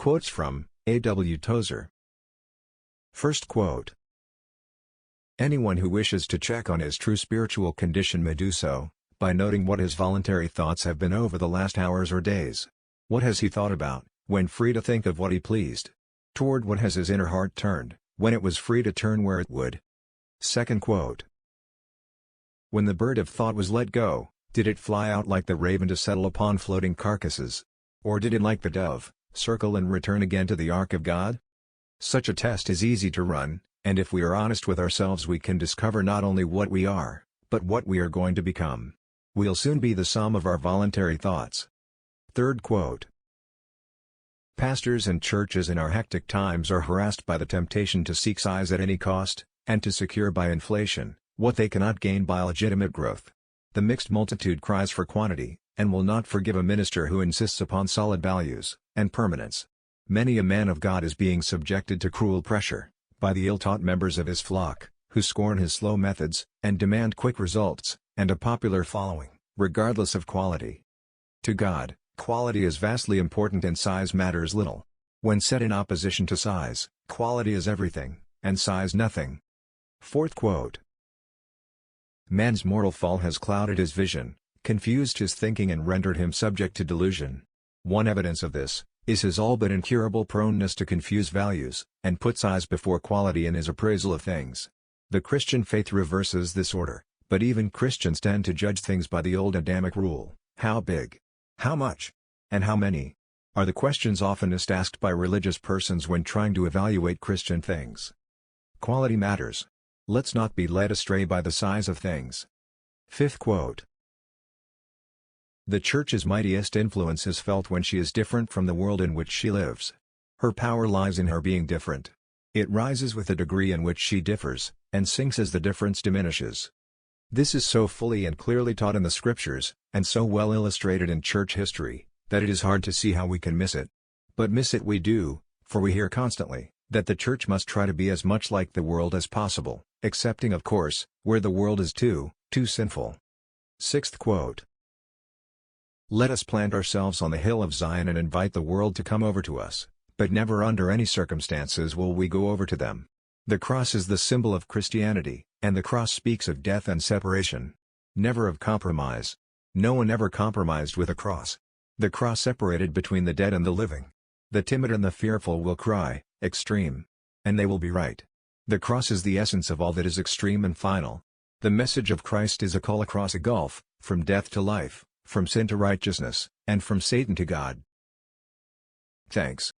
Quotes from A.W. Tozer. First quote. Anyone who wishes to check on his true spiritual condition may do so, by noting what his voluntary thoughts have been over the last hours or days. What has he thought about, when free to think of what he pleased? Toward what has his inner heart turned, when it was free to turn where it would? Second quote. When the bird of thought was let go, did it fly out like the raven to settle upon floating carcasses? Or did it, like the dove, circle and return again to the ark of God? Such a test is easy to run, and if we are honest with ourselves we can discover not only what we are, but what we are going to become. We'll soon be the sum of our voluntary thoughts. Third quote. Pastors and churches in our hectic times are harassed by the temptation to seek size at any cost, and to secure by inflation what they cannot gain by legitimate growth. The mixed multitude cries for quantity, and will not forgive a minister who insists upon solid values and permanence. Many a man of God is being subjected to cruel pressure by the ill-taught members of his flock, who scorn his slow methods, and demand quick results, and a popular following, regardless of quality. To God, quality is vastly important and size matters little. When set in opposition to size, quality is everything, and size nothing. Fourth quote. Man's mortal fall has clouded his vision, confused his thinking and rendered him subject to delusion. One evidence of this is his all but incurable proneness to confuse values, and put size before quality in his appraisal of things. The Christian faith reverses this order, but even Christians tend to judge things by the old Adamic rule: how big, how much, and how many, are the questions oftenest asked by religious persons when trying to evaluate Christian things. Quality matters. Let's not be led astray by the size of things. Fifth quote. The Church's mightiest influence is felt when she is different from the world in which she lives. Her power lies in her being different. It rises with the degree in which she differs, and sinks as the difference diminishes. This is so fully and clearly taught in the Scriptures, and so well illustrated in church history, that it is hard to see how we can miss it. But miss it we do, for we hear constantly that the Church must try to be as much like the world as possible, excepting of course, where the world is too sinful. Sixth quote. Let us plant ourselves on the hill of Zion and invite the world to come over to us, but never under any circumstances will we go over to them. The cross is the symbol of Christianity, and the cross speaks of death and separation. Never of compromise. No one ever compromised with a cross. The cross separated between the dead and the living. The timid and the fearful will cry, extreme. And they will be right. The cross is the essence of all that is extreme and final. The message of Christ is a call across a gulf, from death to life, from sin to righteousness, and from Satan to God. Thanks.